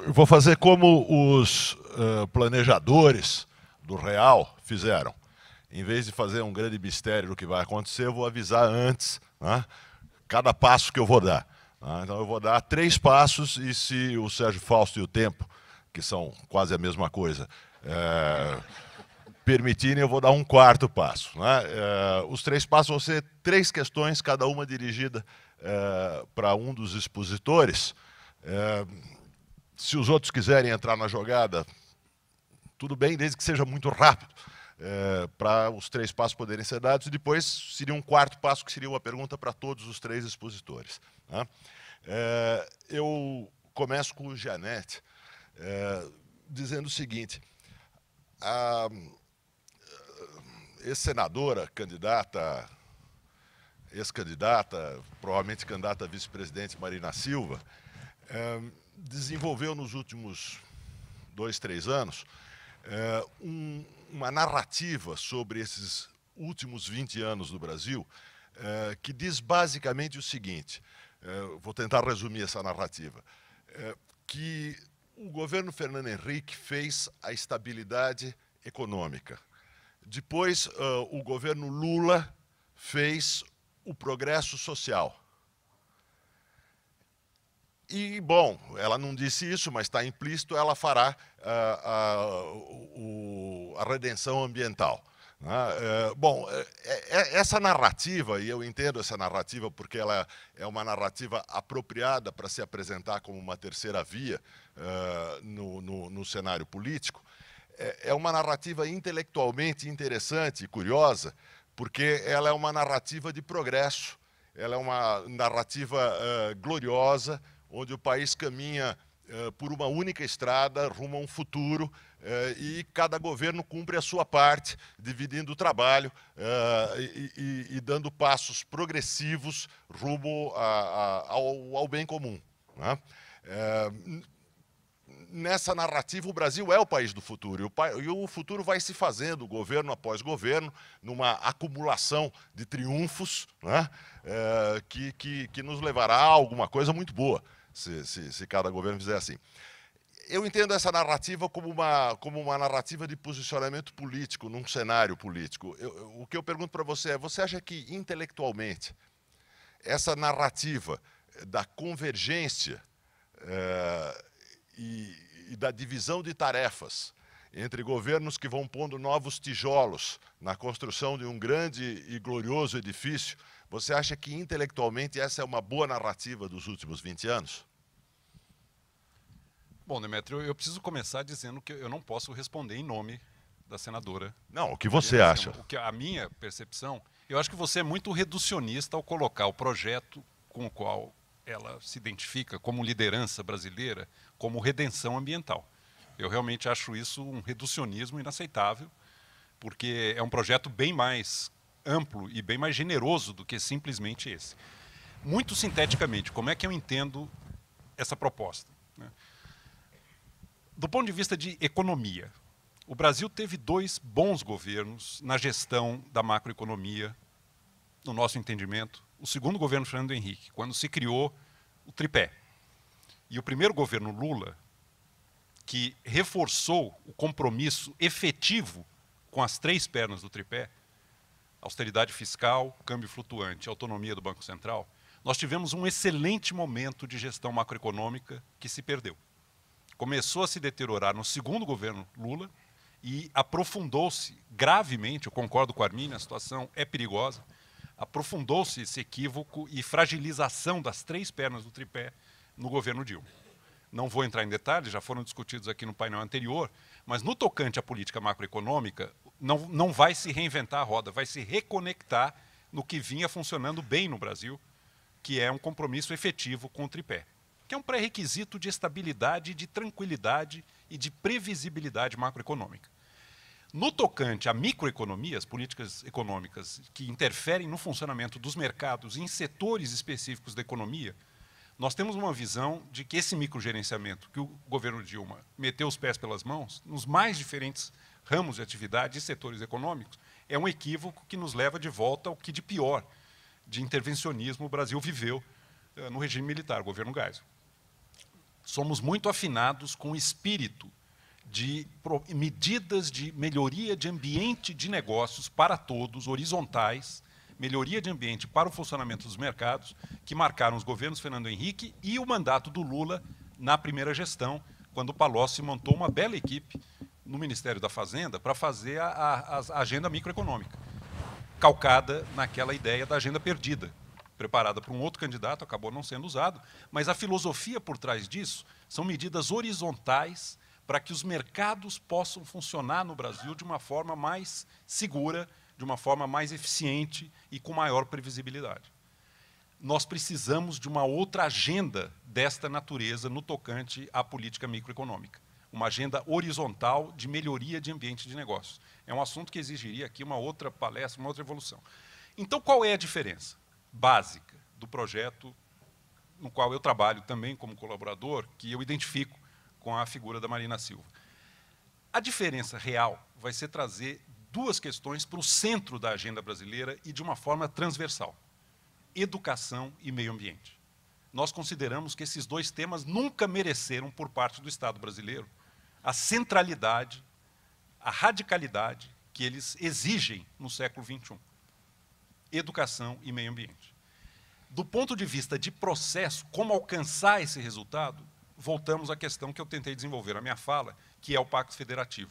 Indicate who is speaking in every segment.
Speaker 1: Eu vou fazer como os planejadores do Real fizeram. Em vez de fazer um grande mistério do que vai acontecer, eu vou avisar antes, né, cada passo que eu vou dar. Né? Então eu vou dar 3 passos e se o Sérgio Fausto e o tempo, que são quase a mesma coisa, permitirem, eu vou dar um 4º passo. Né? Os 3 passos vão ser 3 questões, cada uma dirigida para um dos expositores. Se os outros quiserem entrar na jogada, tudo bem, desde que seja muito rápido, para os 3 passos poderem ser dados. E depois seria um 4º passo, que seria uma pergunta para todos os 3 expositores. Né? Eu começo com o Janete, dizendo o seguinte: a ex-senadora, ex-candidata, provavelmente candidata a vice-presidente Marina Silva, desenvolveu nos últimos 2, 3 anos uma narrativa sobre esses últimos 20 anos do Brasil, que diz basicamente o seguinte, vou tentar resumir essa narrativa, que o governo Fernando Henrique fez a estabilidade econômica. Depois, o governo Lula fez o progresso social. E, bom, ela não disse isso, mas está implícito, ela fará a redenção ambiental. Né? Essa narrativa, e eu entendo essa narrativa porque ela é uma narrativa apropriada para se apresentar como uma terceira via no cenário político, é uma narrativa intelectualmente interessante e curiosa, porque ela é uma narrativa de progresso, ela é uma narrativa gloriosa, onde o país caminha por uma única estrada rumo a um futuro, e cada governo cumpre a sua parte, dividindo o trabalho e dando passos progressivos rumo ao bem comum. Né? Nessa narrativa, o Brasil é o país do futuro, e o futuro vai se fazendo, governo após governo, numa acumulação de triunfos, né, que nos levará a alguma coisa muito boa, se cada governo fizer assim. Eu entendo essa narrativa como uma narrativa de posicionamento político, num cenário político. O que eu pergunto para você é, você acha que, intelectualmente, essa narrativa da convergência e da divisão de tarefas entre governos que vão pondo novos tijolos na construção de um grande e glorioso edifício, você acha que, intelectualmente, essa é uma boa narrativa dos últimos 20 anos?
Speaker 2: Bom, Demetrio, eu preciso começar dizendo que eu não posso responder em nome da senadora.
Speaker 1: Não, o que você acha?
Speaker 2: A minha percepção, eu acho que você é muito reducionista ao colocar o projeto com o qual ela se identifica como liderança brasileira, como redenção ambiental. Eu realmente acho isso um reducionismo inaceitável, porque é um projeto bem mais amplo e bem mais generoso do que simplesmente esse. Muito sinteticamente, como é que eu entendo essa proposta? Do ponto de vista de economia, o Brasil teve 2 bons governos na gestão da macroeconomia, no nosso entendimento. O segundo governo Fernando Henrique, quando se criou o tripé. E o primeiro governo Lula, que reforçou o compromisso efetivo com as 3 pernas do tripé, austeridade fiscal, câmbio flutuante, autonomia do Banco Central, nós tivemos um excelente momento de gestão macroeconômica que se perdeu. Começou a se deteriorar no segundo governo Lula e aprofundou-se gravemente, eu concordo com a Armínio, a situação é perigosa, aprofundou-se esse equívoco e fragilização das 3 pernas do tripé no governo Dilma. Não vou entrar em detalhes, já foram discutidos aqui no painel anterior, mas no tocante à política macroeconômica, não vai se reinventar a roda, vai se reconectar no que vinha funcionando bem no Brasil, que é um compromisso efetivo com o tripé, que é um pré-requisito de estabilidade, de tranquilidade e de previsibilidade macroeconômica. No tocante à microeconomia, as políticas econômicas que interferem no funcionamento dos mercados em setores específicos da economia, nós temos uma visão de que esse microgerenciamento que o governo Dilma meteu os pés pelas mãos, nos mais diferentes ramos de atividade e setores econômicos, é um equívoco que nos leva de volta ao que de pior de intervencionismo o Brasil viveu no regime militar, o governo Geisel. somos muito afinados com o espírito de medidas de melhoria de ambiente de negócios para todos, horizontais, melhoria de ambiente para o funcionamento dos mercados, que marcaram os governos Fernando Henrique e o mandato do Lula na primeira gestão, quando o Palocci montou uma bela equipe no Ministério da Fazenda para fazer a agenda microeconômica, calcada naquela ideia da agenda perdida, preparada por um outro candidato, acabou não sendo usado, mas a filosofia por trás disso são medidas horizontais para que os mercados possam funcionar no Brasil de uma forma mais segura, de uma forma mais eficiente e com maior previsibilidade. Nós precisamos de uma outra agenda desta natureza no tocante à política microeconômica. Uma agenda horizontal de melhoria de ambiente de negócios. É um assunto que exigiria aqui uma outra palestra, uma outra evolução. Então, qual é a diferença básica do projeto no qual eu trabalho também como colaborador, que eu identifico com a figura da Marina Silva? A diferença real vai ser trazer duas questões para o centro da agenda brasileira e de uma forma transversal: educação e meio ambiente. Nós consideramos que esses dois temas nunca mereceram, por parte do Estado brasileiro, a centralidade, a radicalidade que eles exigem no século XXI. Educação e meio ambiente. Do ponto de vista de processo, como alcançar esse resultado, voltamos à questão que eu tentei desenvolver na minha fala, que é o Pacto Federativo.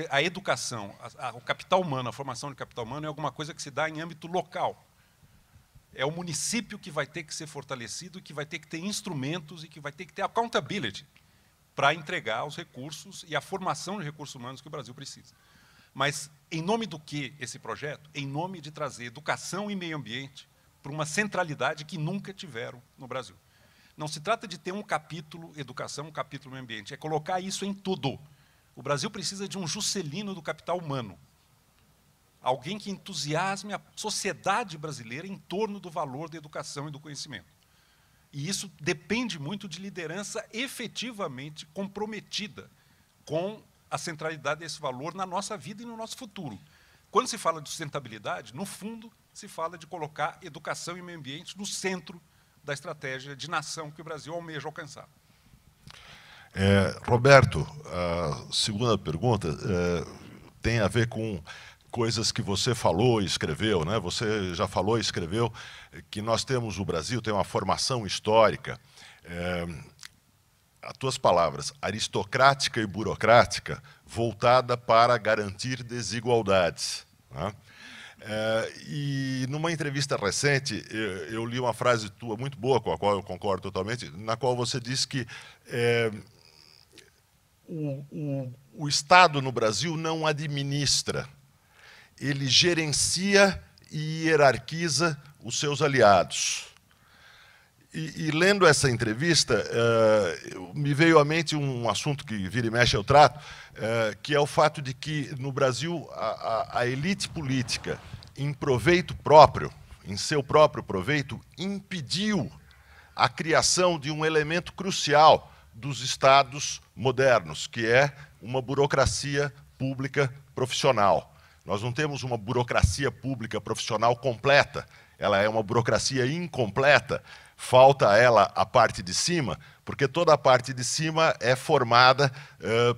Speaker 2: A educação, o capital humano, a formação de capital humano é alguma coisa que se dá em âmbito local. É o município que vai ter que ser fortalecido, que vai ter que ter instrumentos e que vai ter que ter accountability para entregar os recursos e a formação de recursos humanos que o Brasil precisa. Mas, em nome do que esse projeto? Em nome de trazer educação e meio ambiente para uma centralidade que nunca tiveram no Brasil. Não se trata de ter um capítulo educação, um capítulo meio ambiente, é colocar isso em tudo. O Brasil precisa de um Juscelino do capital humano. Alguém que entusiasme a sociedade brasileira em torno do valor da educação e do conhecimento. E isso depende muito de liderança efetivamente comprometida com a centralidade desse valor na nossa vida e no nosso futuro. Quando se fala de sustentabilidade, no fundo, se fala de colocar educação e meio ambiente no centro da estratégia de nação que o Brasil almeja alcançar.
Speaker 1: Roberto, a segunda pergunta tem a ver com coisas que você falou e escreveu, né? Você já falou e escreveu que nós temos, o Brasil tem uma formação histórica, as tuas palavras, aristocrática e burocrática, voltada para garantir desigualdades, né? E numa entrevista recente, eu li uma frase tua muito boa, com a qual eu concordo totalmente, na qual você disse que o Estado no Brasil não administra, ele gerencia e hierarquiza os seus aliados. E lendo essa entrevista, me veio à mente um assunto que vira e mexe eu trato, que é o fato de que no Brasil a elite política, em proveito próprio, em seu próprio proveito, impediu a criação de um elemento crucial dos estados modernos, que é uma burocracia pública profissional. Nós não temos uma burocracia pública profissional completa, ela é uma burocracia incompleta, falta a ela a parte de cima, porque toda a parte de cima é formada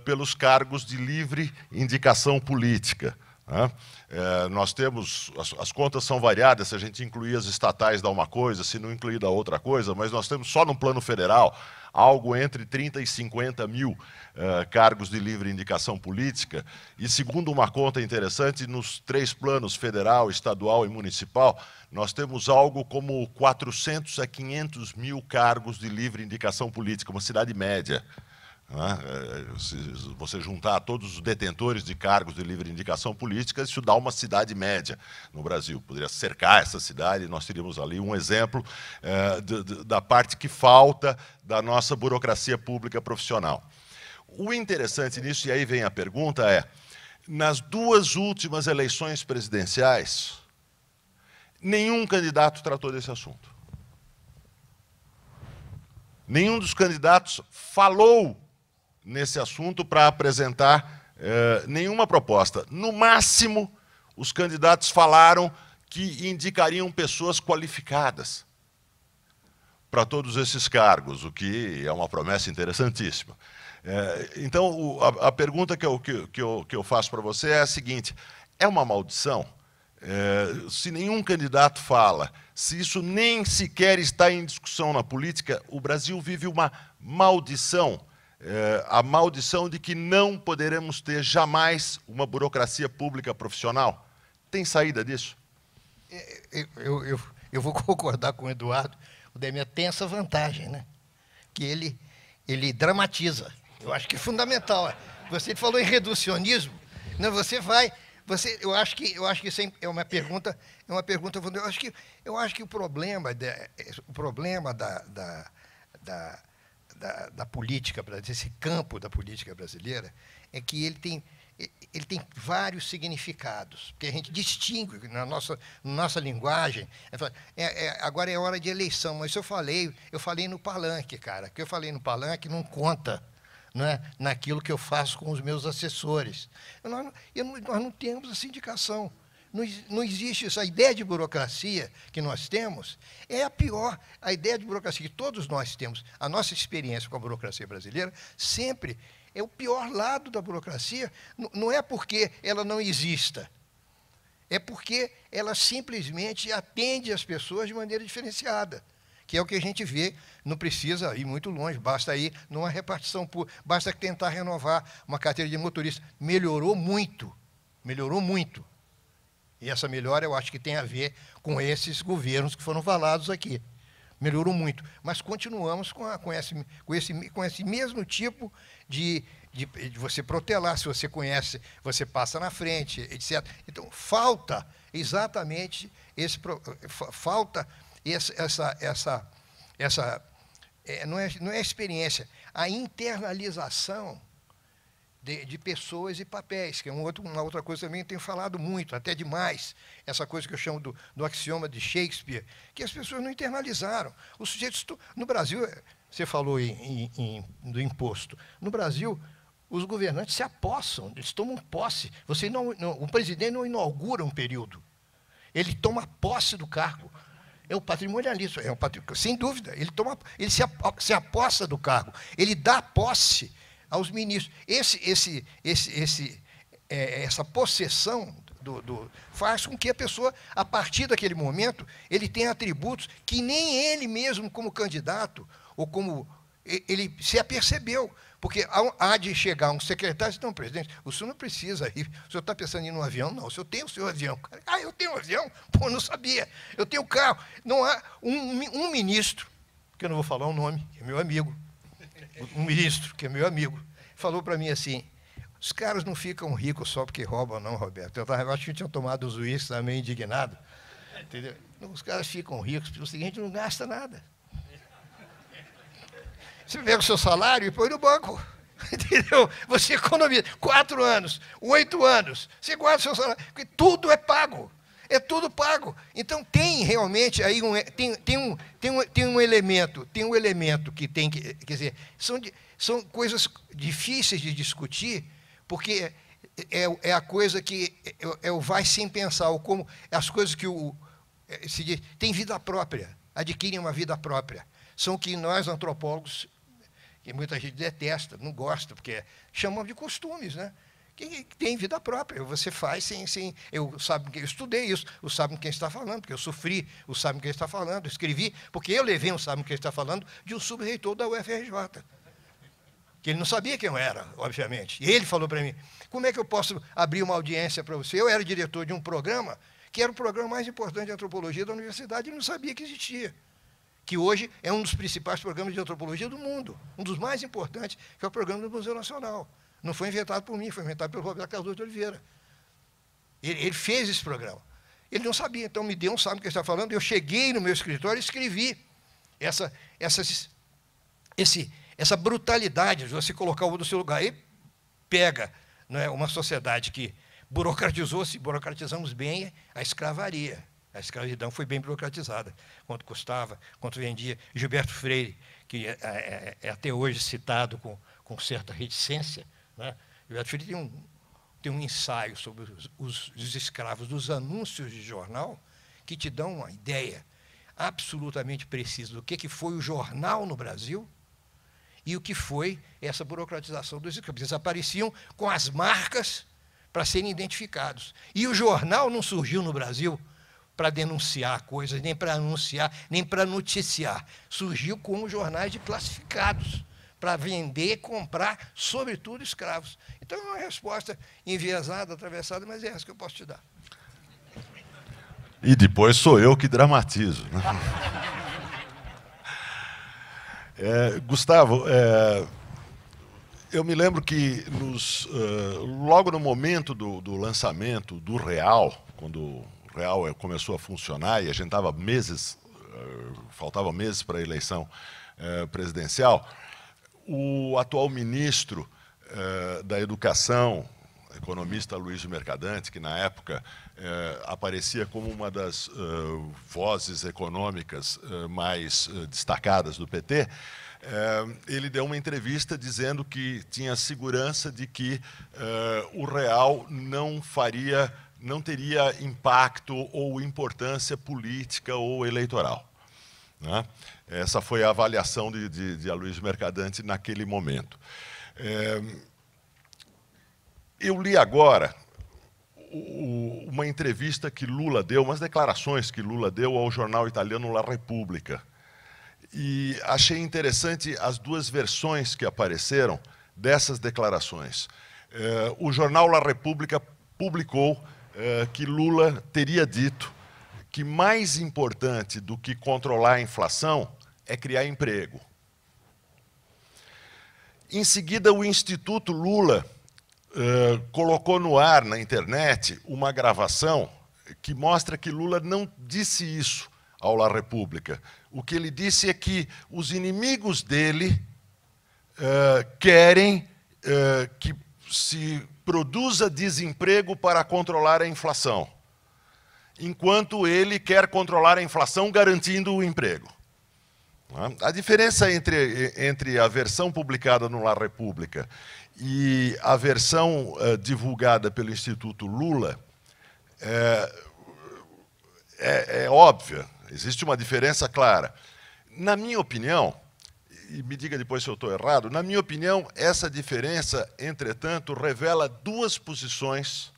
Speaker 1: pelos cargos de livre indicação política, né? Nós temos, as contas são variadas, se a gente incluir as estatais dá uma coisa, se não incluir dá outra coisa, mas nós temos só no plano federal algo entre 30 e 50 mil cargos de livre indicação política, e segundo uma conta interessante, nos 3 planos, federal, estadual e municipal, nós temos algo como 400 a 500 mil cargos de livre indicação política, uma cidade média. Se você juntar todos os detentores de cargos de livre indicação política, isso dá uma cidade média no Brasil. Poderia cercar essa cidade e nós teríamos ali um exemplo da parte que falta da nossa burocracia pública profissional. O interessante nisso, e aí vem a pergunta, é: nas 2 últimas eleições presidenciais, nenhum candidato tratou desse assunto. Nenhum dos candidatos falou nesse assunto para apresentar nenhuma proposta. No máximo, os candidatos falaram que indicariam pessoas qualificadas. para todos esses cargos, o que é uma promessa interessantíssima. Então, a pergunta que eu faço para você é a seguinte: é uma maldição? Se nenhum candidato fala, se isso nem sequer está em discussão na política, o Brasil vive uma maldição, a maldição de que não poderemos ter jamais uma burocracia pública profissional. Tem saída disso?
Speaker 3: Eu vou concordar com o Eduardo. O Démia tem essa vantagem, né? Que ele dramatiza. Eu acho que é fundamental. Você falou em reducionismo, né? Eu acho que isso é uma pergunta, eu acho que o problema da política, desse campo da política brasileira, é que ele tem vários significados, porque a gente distingue na nossa linguagem. Agora é hora de eleição, mas eu falei no palanque, cara. O que eu falei no palanque não conta, não é, naquilo que eu faço com os meus assessores. Nós não temos essa indicação. Não existe isso. A ideia de burocracia que nós temos é a pior. A ideia de burocracia que todos nós temos, a nossa experiência com a burocracia brasileira, sempre é o pior lado da burocracia. Não é porque ela não exista, é porque ela simplesmente atende as pessoas de maneira diferenciada, que é o que a gente vê. Não precisa ir muito longe, basta ir numa repartição pública, basta tentar renovar uma carteira de motorista. Melhorou muito, melhorou muito. E essa melhora eu acho que tem a ver com esses governos que foram falados aqui. Melhorou muito, mas continuamos com esse mesmo tipo de você protelar. Se você conhece, você passa na frente, etc. Então, falta exatamente não é experiência, a internalização de pessoas e papéis, que é uma outra coisa também que eu tenho falado muito, até demais, essa coisa que eu chamo do axioma de Shakespeare, que as pessoas não internalizaram. Os sujeitos, no Brasil, você falou do imposto, no Brasil, os governantes se apossam, eles tomam posse. O presidente não inaugura um período, ele toma posse do cargo. É o patrimonialismo, sem dúvida, ele se apossa do cargo, ele dá posse aos ministros. Essa possessão faz com que a pessoa, a partir daquele momento, ele tenha atributos que nem ele mesmo, como candidato, ou como ele se apercebeu. Porque há de chegar um secretário e dizer: não, presidente, o senhor não precisa ir, o senhor está pensando em ir num avião? Não, o senhor tem o seu avião. Ah, eu tenho um avião? Pô, não sabia. Eu tenho um carro. Não há um ministro, que eu não vou falar o nome, que é meu amigo, um ministro, que é meu amigo, falou para mim assim: os caras não ficam ricos só porque roubam, não, Roberto. Eu acho que tinha tomado os uísques, estava meio indignado. Entendeu? Os caras ficam ricos pelo seguinte: não gasta nada. Você pega o seu salário e põe no banco. Entendeu? Você economiza 4 anos, 8 anos, você guarda o seu salário, porque tudo é pago. É tudo pago. Então tem realmente aí tem um elemento que tem que, quer dizer, são coisas difíceis de discutir, porque é a coisa que é o vai sem pensar, ou como as coisas que se diz, tem vida própria, adquirem uma vida própria. São o que nós antropólogos, que muita gente detesta, não gosta, porque chamamos de costumes, né? Que tem vida própria, você faz sem eu estudei isso, o sabe quem está falando, porque eu sofri, o sabe quem está falando, eu escrevi, porque eu levei um sabe quem está falando de um subreitor da UFRJ, que ele não sabia quem eu era, obviamente, e ele falou para mim: como é que eu posso abrir uma audiência para você? Eu era diretor de um programa, que era o programa mais importante de antropologia da universidade, e não sabia que existia, que hoje é um dos principais programas de antropologia do mundo, um dos mais importantes, que é o programa do Museu Nacional. Não foi inventado por mim, foi inventado pelo Roberto Cardoso de Oliveira. Ele fez esse programa. Ele não sabia, então me deu um sabe o que ele está falando. Eu cheguei no meu escritório e escrevi essa brutalidade de você colocar o outro no seu lugar. E pega, não é, uma sociedade que burocratizou-se, burocratizamos bem a escravaria. A escravidão foi bem burocratizada, quanto custava, quanto vendia. Gilberto Freire, que é até hoje citado com certa reticência, né? Gilberto Freire tem um ensaio sobre os escravos, dos anúncios de jornal, que te dão uma ideia. absolutamente preciso do que foi o jornal no Brasil e o que foi essa burocratização dos escritos. Eles apareciam com as marcas para serem identificados. E o jornal não surgiu no Brasil para denunciar coisas, nem para anunciar, nem para noticiar. Surgiu como jornais de classificados, para vender, comprar, sobretudo, escravos. Então, é uma resposta enviesada, atravessada, mas é essa que eu posso te dar.
Speaker 1: E depois sou eu que dramatizo, né? Gustavo, eu me lembro que logo no momento do lançamento do Real, quando o Real começou a funcionar e a gente estava faltava meses para a eleição presidencial, o atual ministro da Educação, economista Luiz Mercadante, que na época aparecia como uma das vozes econômicas mais destacadas do PT, ele deu uma entrevista dizendo que tinha segurança de que o Real não teria impacto ou importância política ou eleitoral, né? Essa foi a avaliação de Aloysio Mercadante naquele momento. Eu li agora uma entrevista que Lula deu, umas declarações que Lula deu ao jornal italiano La Repubblica. E achei interessante as duas versões que apareceram dessas declarações. O jornal La Repubblica publicou que Lula teria dito que mais importante do que controlar a inflação é criar emprego. Em seguida, o Instituto Lula colocou no ar, na internet, uma gravação que mostra que Lula não disse isso ao La Repubblica. O que ele disse é que os inimigos dele querem que se produza desemprego para controlar a inflação, enquanto ele quer controlar a inflação garantindo o emprego. A diferença entre a versão publicada no La Repubblica e a versão divulgada pelo Instituto Lula é óbvia, existe uma diferença clara. Na minha opinião, e me diga depois se eu estou errado, na minha opinião, essa diferença, entretanto, revela duas posições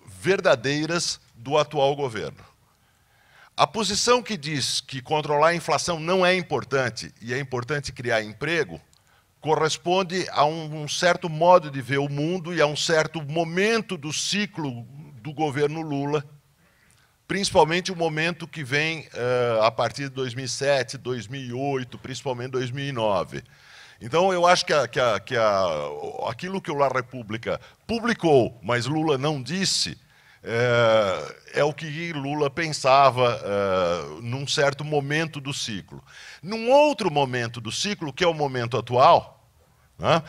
Speaker 1: verdadeiras do atual governo. A posição que diz que controlar a inflação não é importante e é importante criar emprego corresponde a um certo modo de ver o mundo e a um certo momento do ciclo do governo Lula, principalmente o momento que vem a partir de 2007, 2008, principalmente 2009. Então, eu acho que aquilo que o La Repubblica publicou, mas Lula não disse, é o que Lula pensava num certo momento do ciclo. Num outro momento do ciclo, que é o momento atual, né,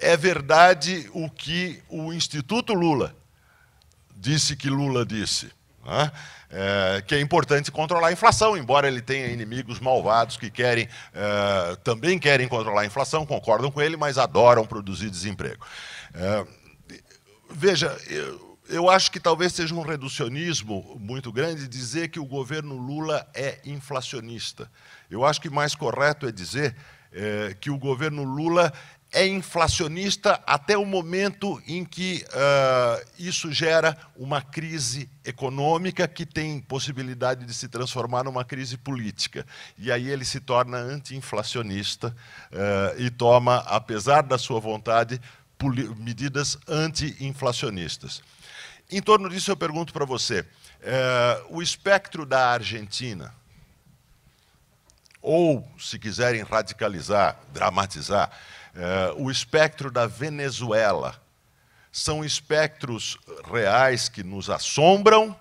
Speaker 1: é verdade o que o Instituto Lula disse que Lula disse, né, que é importante controlar a inflação, embora ele tenha inimigos malvados que também querem controlar a inflação, concordam com ele, mas adoram produzir desemprego. Veja, eu acho que talvez seja um reducionismo muito grande dizer que o governo Lula é inflacionista. Eu acho que mais correto é dizer que o governo Lula é inflacionista até o momento em que isso gera uma crise econômica que tem possibilidade de se transformar numa crise política. E aí ele se torna anti-inflacionista e toma, apesar da sua vontade, medidas anti-inflacionistas. Em torno disso, eu pergunto para você, o espectro da Argentina, ou, se quiserem radicalizar, dramatizar, o espectro da Venezuela, são espectros reais que nos assombram,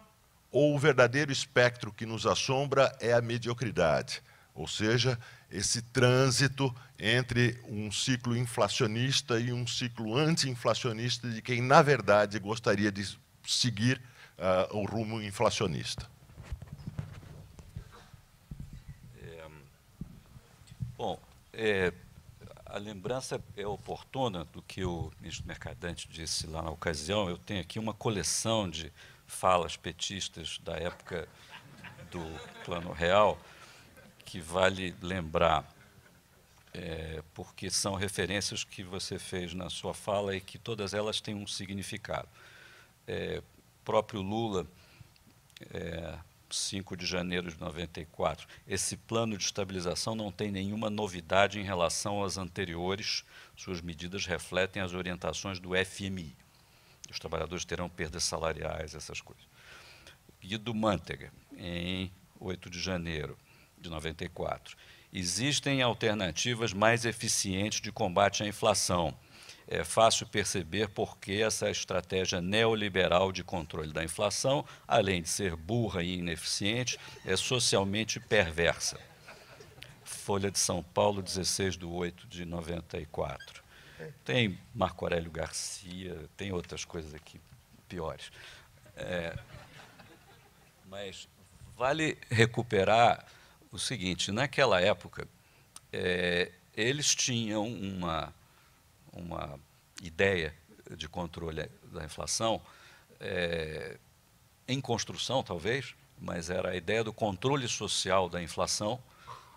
Speaker 1: ou o verdadeiro espectro que nos assombra é a mediocridade? Ou seja, esse trânsito entre um ciclo inflacionista e um ciclo anti-inflacionista de quem, na verdade, gostaria de seguir o rumo inflacionista.
Speaker 4: Bom, a lembrança é oportuna do que o ministro Mercadante disse lá na ocasião. Eu tenho aqui uma coleção de falas petistas da época do Plano Real que vale lembrar, porque são referências que você fez na sua fala e que todas elas têm um significado. Próprio Lula, 5 de janeiro de 94, esse plano de estabilização não tem nenhuma novidade em relação às anteriores, suas medidas refletem as orientações do FMI. Os trabalhadores terão perdas salariais, essas coisas. Guido Mantega, em 8 de janeiro de 94, existem alternativas mais eficientes de combate à inflação. É fácil perceber por que essa estratégia neoliberal de controle da inflação, além de ser burra e ineficiente, é socialmente perversa. Folha de São Paulo, 16 de 8 de 94. Tem Marco Aurélio Garcia, tem outras coisas aqui piores. Mas vale recuperar o seguinte, naquela época, eles tinham uma ideia de controle da inflação, em construção, talvez, mas era a ideia do controle social da inflação,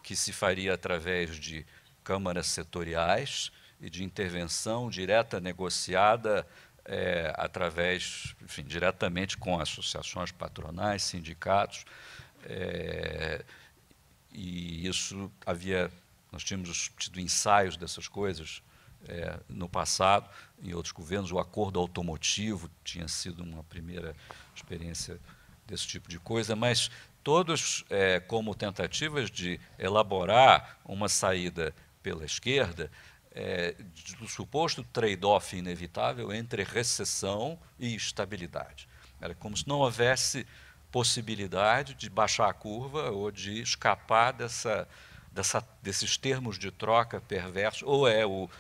Speaker 4: que se faria através de câmaras setoriais e de intervenção direta negociada através, enfim, diretamente com associações patronais, sindicatos, e isso nós tínhamos tido ensaios dessas coisas no passado, em outros governos. O acordo automotivo tinha sido uma primeira experiência desse tipo de coisa, mas todos como tentativas de elaborar uma saída pela esquerda do suposto trade-off inevitável entre recessão e estabilidade. Era como se não houvesse possibilidade de baixar a curva ou de escapar desses termos de troca perversos, ou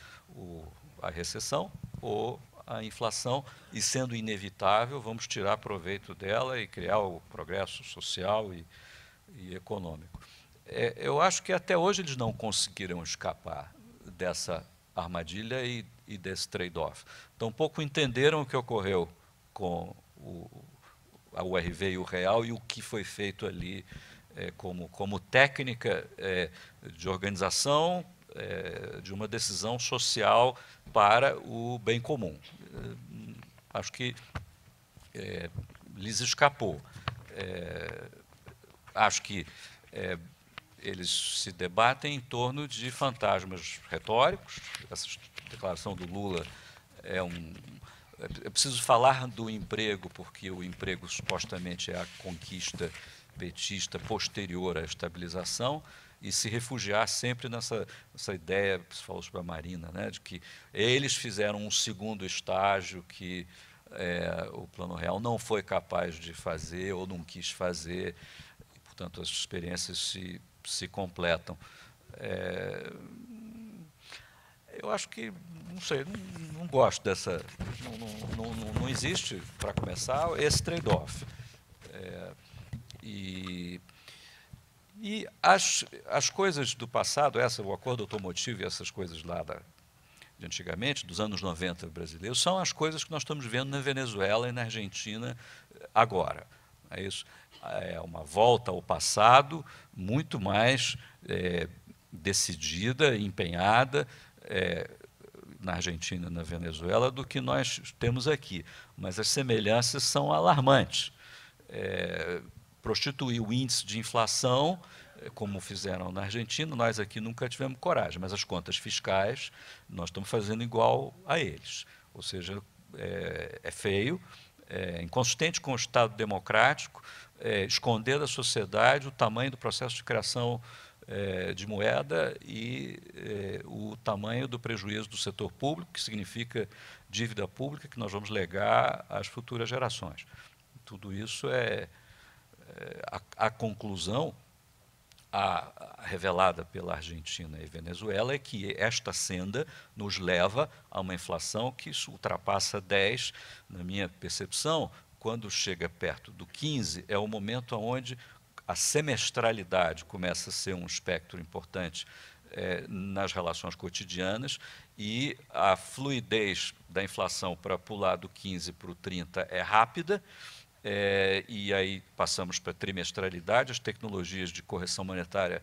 Speaker 4: a recessão ou a inflação, e sendo inevitável, vamos tirar proveito dela e criar o progresso social e econômico. Eu acho que até hoje eles não conseguiram escapar dessa armadilha e desse trade-off. Tampouco entenderam o que ocorreu com a URV e o Real e o que foi feito ali como técnica de organização de uma decisão social para o bem comum. Acho que lhes escapou. Acho que eles se debatem em torno de fantasmas retóricos. Essa declaração do Lula é preciso falar do emprego, porque o emprego supostamente é a conquista petista posterior à estabilização, e se refugiar sempre nessa ideia, que se falou sobre a Marina, né, de que eles fizeram um segundo estágio que o Plano Real não foi capaz de fazer ou não quis fazer, e, portanto, as experiências se completam. Eu acho que, não sei, não gosto dessa... Não existe, para começar, esse trade-off. E as coisas do passado, o acordo automotivo e essas coisas lá de antigamente, dos anos 90 brasileiros, são as coisas que nós estamos vendo na Venezuela e na Argentina agora. É isso. É uma volta ao passado muito mais decidida, empenhada, na Argentina e na Venezuela do que nós temos aqui. Mas as semelhanças são alarmantes. Prostituir o índice de inflação, como fizeram na Argentina, nós aqui nunca tivemos coragem, mas as contas fiscais nós estamos fazendo igual a eles. Ou seja, é feio, é inconsistente com o Estado democrático, esconder da sociedade o tamanho do processo de criação de moeda e o tamanho do prejuízo do setor público, que significa dívida pública que nós vamos legar às futuras gerações. Tudo isso a conclusão revelada pela Argentina e Venezuela é que esta senda nos leva a uma inflação que ultrapassa 10, na minha percepção. Quando chega perto do 15, é o momento onde a semestralidade começa a ser um espectro importante nas relações cotidianas, e a fluidez da inflação para pular do 15 para o 30 é rápida, e aí passamos para a trimestralidade, as tecnologias de correção monetária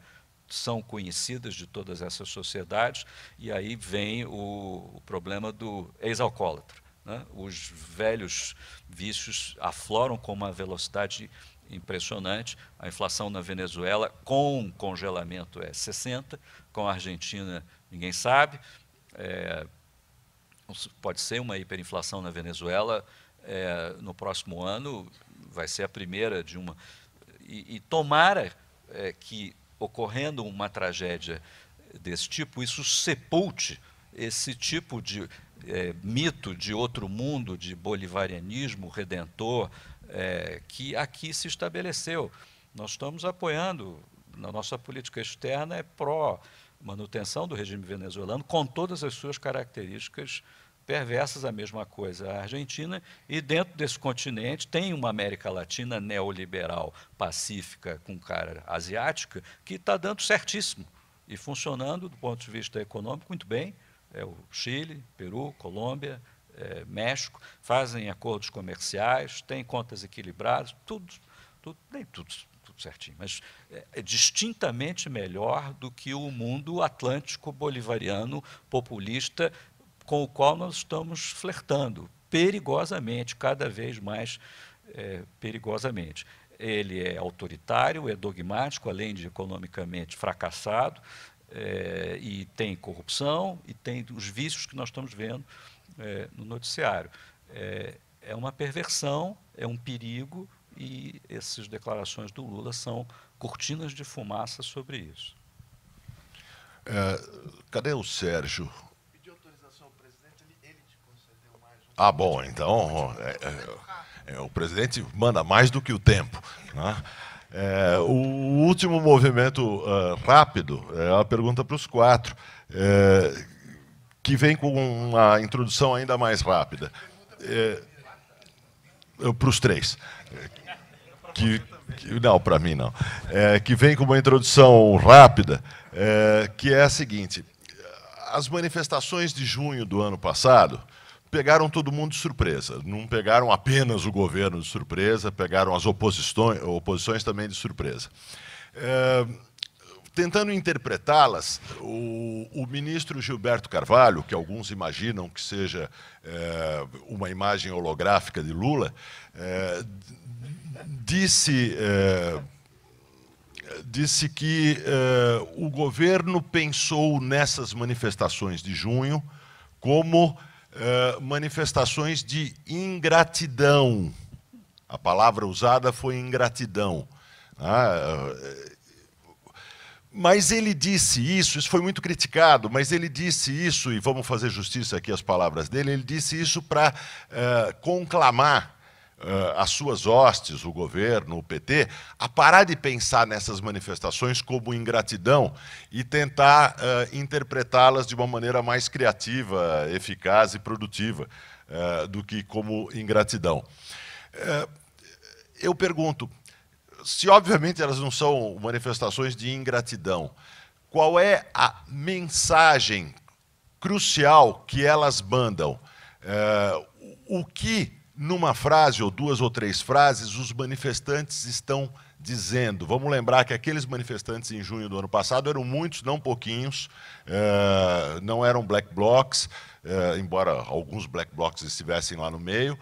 Speaker 4: são conhecidas de todas essas sociedades, e aí vem o problema do ex-alcoólatra, né? Os velhos vícios afloram com uma velocidade impressionante. A inflação na Venezuela, com congelamento, é 60%, com a Argentina, ninguém sabe. Pode ser uma hiperinflação na Venezuela, no próximo ano vai ser a primeira de uma. E tomara que, ocorrendo uma tragédia desse tipo, isso sepulte esse tipo de mito de outro mundo, de bolivarianismo redentor, que aqui se estabeleceu. Nós estamos apoiando, na nossa política externa, pró-manutenção do regime venezuelano, com todas as suas características perversas, a mesma coisa a Argentina, e dentro desse continente tem uma América Latina neoliberal, pacífica, com cara asiática, que está dando certíssimo e funcionando do ponto de vista econômico muito bem. O Chile, Peru, Colômbia, México, fazem acordos comerciais, têm contas equilibradas, nem tudo certinho, mas é distintamente melhor do que o mundo atlântico bolivariano populista com o qual nós estamos flertando, perigosamente, cada vez mais perigosamente. Ele é autoritário, é dogmático, além de economicamente fracassado, e tem corrupção, e tem os vícios que nós estamos vendo no noticiário. É uma perversão, é um perigo, e essas declarações do Lula são cortinas de fumaça sobre isso.
Speaker 1: Cadê o Sérgio? Ah, bom, então o presidente manda mais do que o tempo, né? O último movimento rápido é uma pergunta para os quatro, que vem com uma introdução ainda mais rápida. Para os três. Não, para mim não. Que vem com uma introdução rápida, que é a seguinte: as manifestações de junho do ano passado pegaram todo mundo de surpresa. Não pegaram apenas o governo de surpresa, pegaram as oposições também de surpresa. Tentando interpretá-las, o ministro Gilberto Carvalho, que alguns imaginam que seja uma imagem holográfica de Lula, disse que o governo pensou nessas manifestações de junho como manifestações de ingratidão. A palavra usada foi ingratidão. Mas ele disse isso foi muito criticado, mas ele disse isso, e vamos fazer justiça aqui às palavras dele, ele disse isso para conclamar as suas hostes, o governo, o PT, a parar de pensar nessas manifestações como ingratidão e tentar interpretá-las de uma maneira mais criativa, eficaz e produtiva do que como ingratidão. Eu pergunto, se obviamente elas não são manifestações de ingratidão, qual é a mensagem crucial que elas mandam? O que, numa frase ou duas ou três frases, os manifestantes estão dizendo? Vamos lembrar que aqueles manifestantes em junho do ano passado eram muitos, não pouquinhos, não eram black blocs, embora alguns black blocs estivessem lá no meio,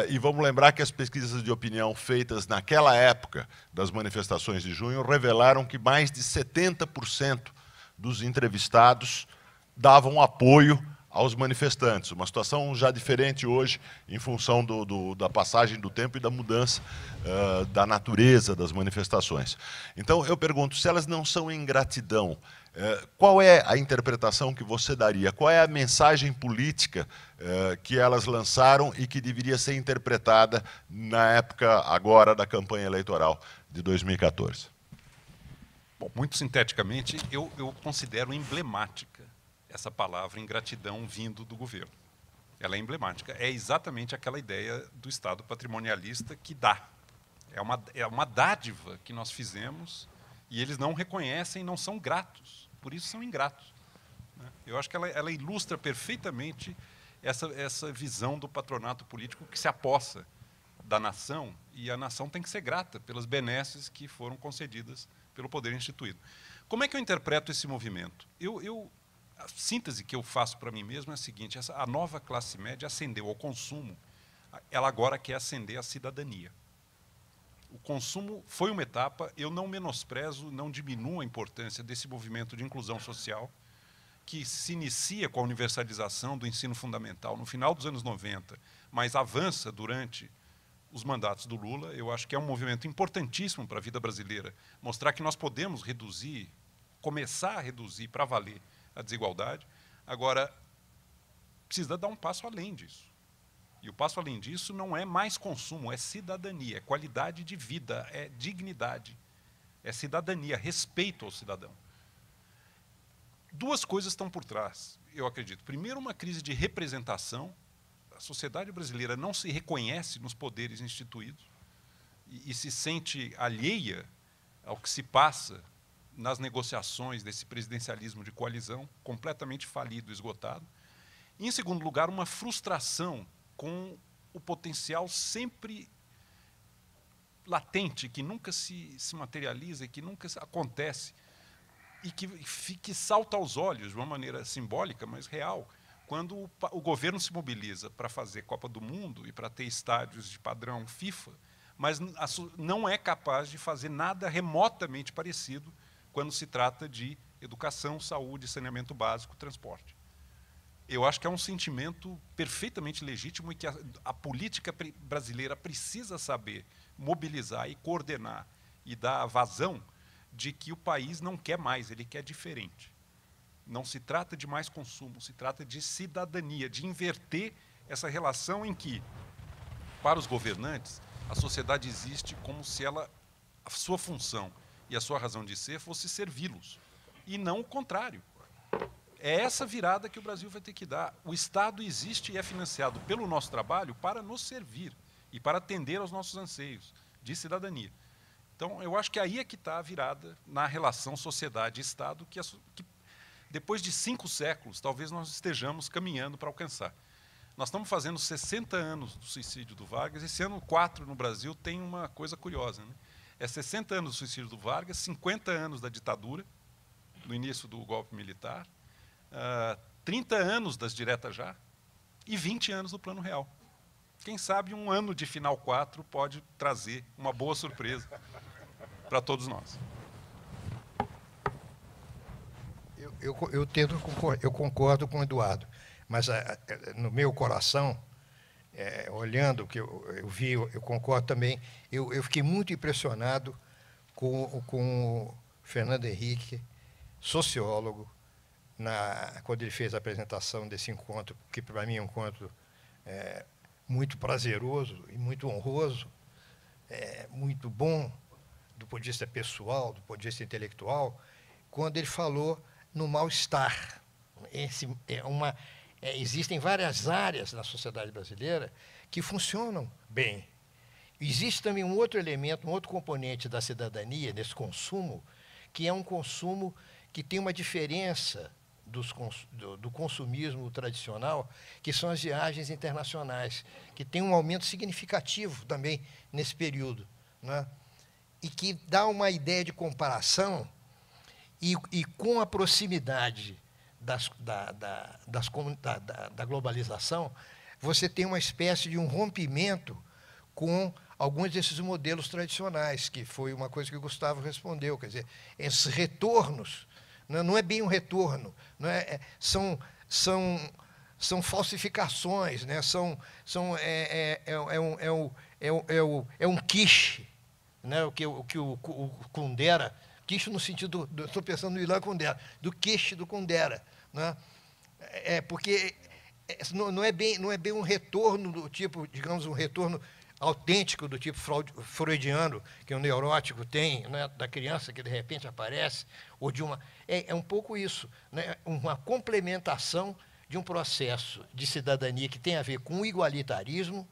Speaker 1: e vamos lembrar que as pesquisas de opinião feitas naquela época das manifestações de junho revelaram que mais de 70% dos entrevistados davam apoio aos manifestantes. Uma situação já diferente hoje, em função da passagem do tempo e da mudança da natureza das manifestações. Então, eu pergunto, se elas não são ingratidão, qual é a interpretação que você daria? Qual é a mensagem política que elas lançaram e que deveria ser interpretada na época agora da campanha eleitoral de 2014?
Speaker 2: Bom, muito sinteticamente, eu considero emblemática essa palavra ingratidão vindo do governo. Ela é emblemática. É exatamente aquela ideia do Estado patrimonialista que dá. É uma dádiva que nós fizemos e eles não reconhecem, não são gratos. Por isso são ingratos. Eu acho que ela ilustra perfeitamente essa visão do patronato político que se apossa da nação, e a nação tem que ser grata pelas benesses que foram concedidas pelo poder instituído. Como é que eu interpreto esse movimento? A síntese que eu faço para mim mesmo é a seguinte: a nova classe média ascendeu ao consumo, ela agora quer ascender à cidadania. O consumo foi uma etapa, eu não menosprezo, não diminuo a importância desse movimento de inclusão social, que se inicia com a universalização do ensino fundamental no final dos anos 90, mas avança durante os mandatos do Lula. Eu acho que é um movimento importantíssimo para a vida brasileira, mostrar que nós podemos reduzir, começar a reduzir para valer a desigualdade. Agora, precisa dar um passo além disso. E o passo além disso não é mais consumo, é cidadania, é qualidade de vida, é dignidade, é cidadania, respeito ao cidadão. Duas coisas estão por trás, eu acredito. Primeiro, uma crise de representação. A sociedade brasileira não se reconhece nos poderes instituídos e se sente alheia ao que se passa nas negociações desse presidencialismo de coalizão, completamente falido, esgotado. E, em segundo lugar, uma frustração com o potencial sempre latente, que nunca se materializa, que nunca acontece, e que salta aos olhos de uma maneira simbólica, mas real, quando o governo se mobiliza para fazer Copa do Mundo e para ter estádios de padrão FIFA, mas não é capaz de fazer nada remotamente parecido quando se trata de educação, saúde, saneamento básico, transporte. Eu acho que é um sentimento perfeitamente legítimo e que a política brasileira precisa saber mobilizar e coordenar e dar vazão de que o país não quer mais, ele quer diferente. Não se trata de mais consumo, se trata de cidadania, de inverter essa relação em que, para os governantes, a sociedade existe como se a sua função e a sua razão de ser fosse servi-los, e não o contrário. É essa virada que o Brasil vai ter que dar. O Estado existe e é financiado pelo nosso trabalho para nos servir e para atender aos nossos anseios de cidadania. Então, eu acho que aí é que está a virada na relação sociedade-Estado, que depois de 5 séculos, talvez nós estejamos caminhando para alcançar. Nós estamos fazendo 60 anos do suicídio do Vargas. Esse ano, 4 no Brasil, tem uma coisa curiosa, né? É 60 anos do suicídio do Vargas, 50 anos da ditadura, no início do golpe militar, 30 anos das diretas já e 20 anos do Plano Real. Quem sabe um ano de final 4 pode trazer uma boa surpresa para todos nós.
Speaker 3: Eu concordo com o Eduardo, mas no meu coração, olhando o que eu vi, eu concordo também. Eu fiquei muito impressionado com o Fernando Henrique, sociólogo, quando ele fez a apresentação desse encontro, que para mim é um encontro muito prazeroso e muito honroso, muito bom do ponto de vista pessoal, do ponto de vista intelectual, quando ele falou no mal-estar. Existem várias áreas na sociedade brasileira que funcionam bem. Existe também um outro elemento, um outro componente da cidadania, desse consumo, que é um consumo que tem uma diferença do consumismo tradicional, que são as viagens internacionais, que tem um aumento significativo também nesse período, né? E que dá uma ideia de comparação e com a proximidade da globalização, você tem uma espécie de um rompimento com alguns desses modelos tradicionais, que foi uma coisa que o Gustavo respondeu, quer dizer, esses retornos, não é bem um retorno, não é, são falsificações, né? É um quiche, né? o que o Kundera, quiche no sentido, estou pensando no Ilan Kundera, do quiche do Kundera, né? Porque não é bem um retorno do tipo, digamos, um retorno autêntico do tipo freudiano, que o neurótico tem, né, da criança que de repente aparece, ou de uma... É um pouco isso, né, uma complementação de um processo de cidadania que tem a ver com o igualitarismo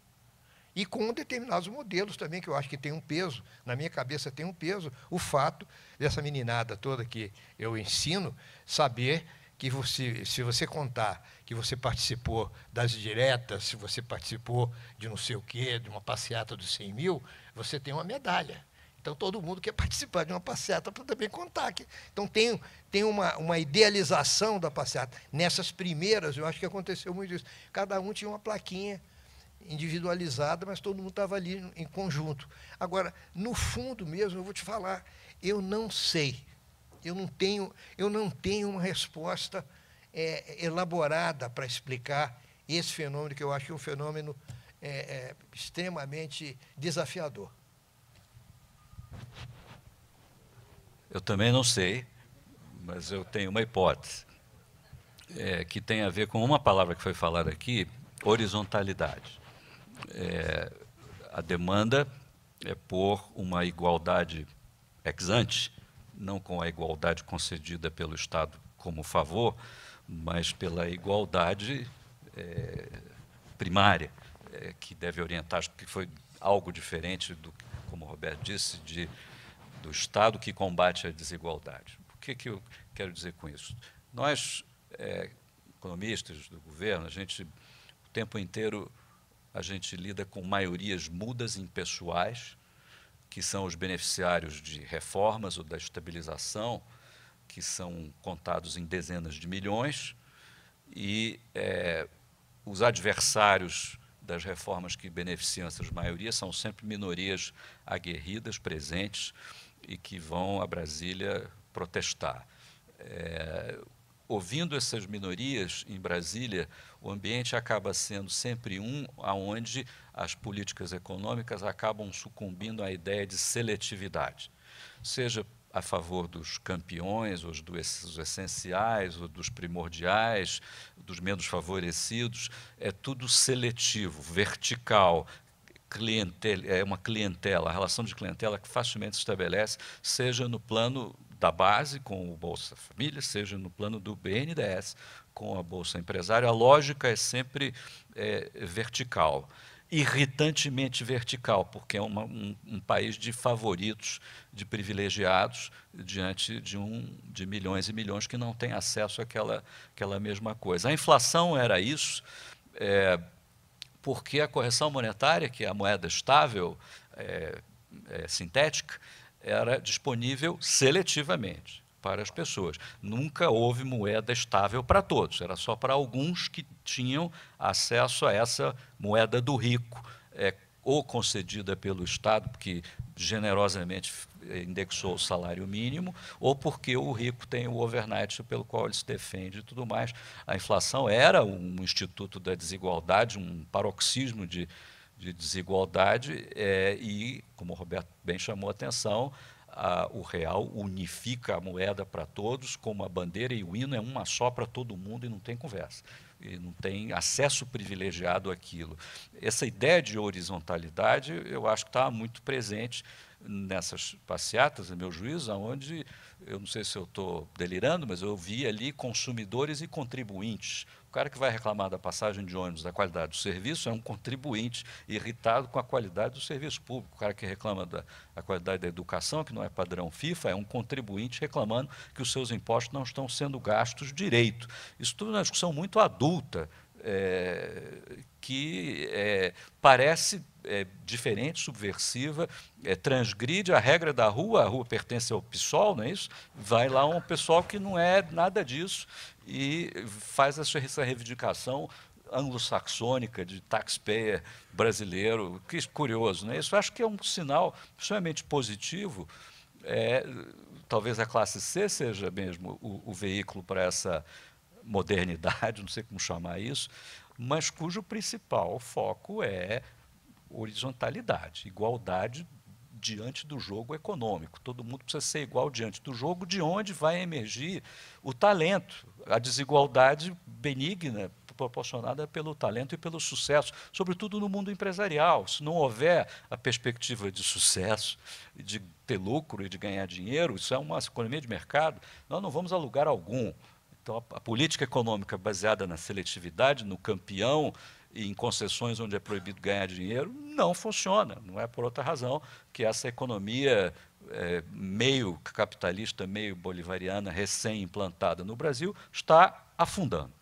Speaker 3: e com determinados modelos também, que eu acho que tem um peso, na minha cabeça tem um peso, o fato dessa meninada toda que eu ensino saber que se você contar que você participou das diretas, se você participou de não sei o quê, de uma passeata dos 100 mil, você tem uma medalha. Então, todo mundo quer participar de uma passeata para também contar. Então, tem uma idealização da passeata. Nessas primeiras, eu acho que aconteceu muito isso. Cada um tinha uma plaquinha individualizada, mas todo mundo estava ali em conjunto. Agora, no fundo mesmo, eu vou te falar, eu não sei. Eu não tenho uma resposta elaborada para explicar esse fenômeno, que eu acho que é um fenômeno extremamente desafiador.
Speaker 4: Eu também não sei, mas eu tenho uma hipótese, que tem a ver com uma palavra que foi falada aqui, horizontalidade. A demanda é por uma igualdade ex ante, não com a igualdade concedida pelo Estado como favor, mas pela igualdade primária, que deve orientar, porque foi algo diferente do, como o Roberto disse, do Estado que combate a desigualdade. O que eu quero dizer com isso? Nós, economistas do governo, o tempo inteiro a gente lida com maiorias mudas impessoais, que são os beneficiários de reformas ou da estabilização, que são contados em dezenas de milhões, e os adversários das reformas que beneficiam essas maiorias são sempre minorias aguerridas, presentes, e que vão a Brasília protestar. Ouvindo essas minorias em Brasília, o ambiente acaba sendo sempre onde as políticas econômicas acabam sucumbindo à ideia de seletividade, seja a favor dos campeões, ou dos essenciais, ou dos primordiais, dos menos favorecidos. É tudo seletivo, vertical, é uma clientela, a relação de clientela que facilmente se estabelece, seja no plano da base, com o Bolsa Família, seja no plano do BNDES, com a Bolsa Empresária. A lógica é sempre vertical, irritantemente vertical, porque é um país de favoritos, de privilegiados, diante de milhões e milhões que não têm acesso àquela mesma coisa. A inflação era isso, porque a correção monetária, que é a moeda estável, sintética, era disponível seletivamente para as pessoas. Nunca houve moeda estável para todos, era só para alguns que tinham acesso a essa moeda do rico, ou concedida pelo Estado, porque generosamente indexou o salário mínimo, ou porque o rico tem o overnight pelo qual ele se defende e tudo mais. A inflação era um instituto da desigualdade, um paroxismo de desigualdade, e, como o Roberto bem chamou a atenção, o real unifica a moeda para todos, como a bandeira e o hino é uma só para todo mundo e não tem conversa, e não tem acesso privilegiado àquilo. Essa ideia de horizontalidade, eu acho que está muito presente nessas passeatas, no meu juízo, onde, eu não sei se eu estou delirando, mas eu vi ali consumidores e contribuintes. O cara que vai reclamar da passagem de ônibus, da qualidade do serviço, é um contribuinte irritado com a qualidade do serviço público. O cara que reclama da qualidade da educação, que não é padrão FIFA, é um contribuinte reclamando que os seus impostos não estão sendo gastos direito. Isso tudo é uma discussão muito adulta, que parece diferente, subversiva, transgride a regra da rua. A rua pertence ao PSOL, não é isso? Vai lá um pessoal que não é nada disso e faz essa reivindicação anglo-saxônica de taxpayer brasileiro. Que curioso, não é isso? Eu acho que é um sinal extremamente positivo. Talvez a classe C seja mesmo o veículo para essa modernidade, não sei como chamar isso, mas cujo principal foco é horizontalidade, igualdade diante do jogo econômico. Todo mundo precisa ser igual diante do jogo, de onde vai emergir o talento, a desigualdade benigna proporcionada pelo talento e pelo sucesso, sobretudo no mundo empresarial. Se não houver a perspectiva de sucesso, de ter lucro e de ganhar dinheiro, isso é uma economia de mercado, nós não vamos a lugar algum. Então, a política econômica baseada na seletividade, no campeão e em concessões onde é proibido ganhar dinheiro, não funciona. Não é por outra razão que essa economia meio capitalista, meio bolivariana, recém-implantada no Brasil, está afundando.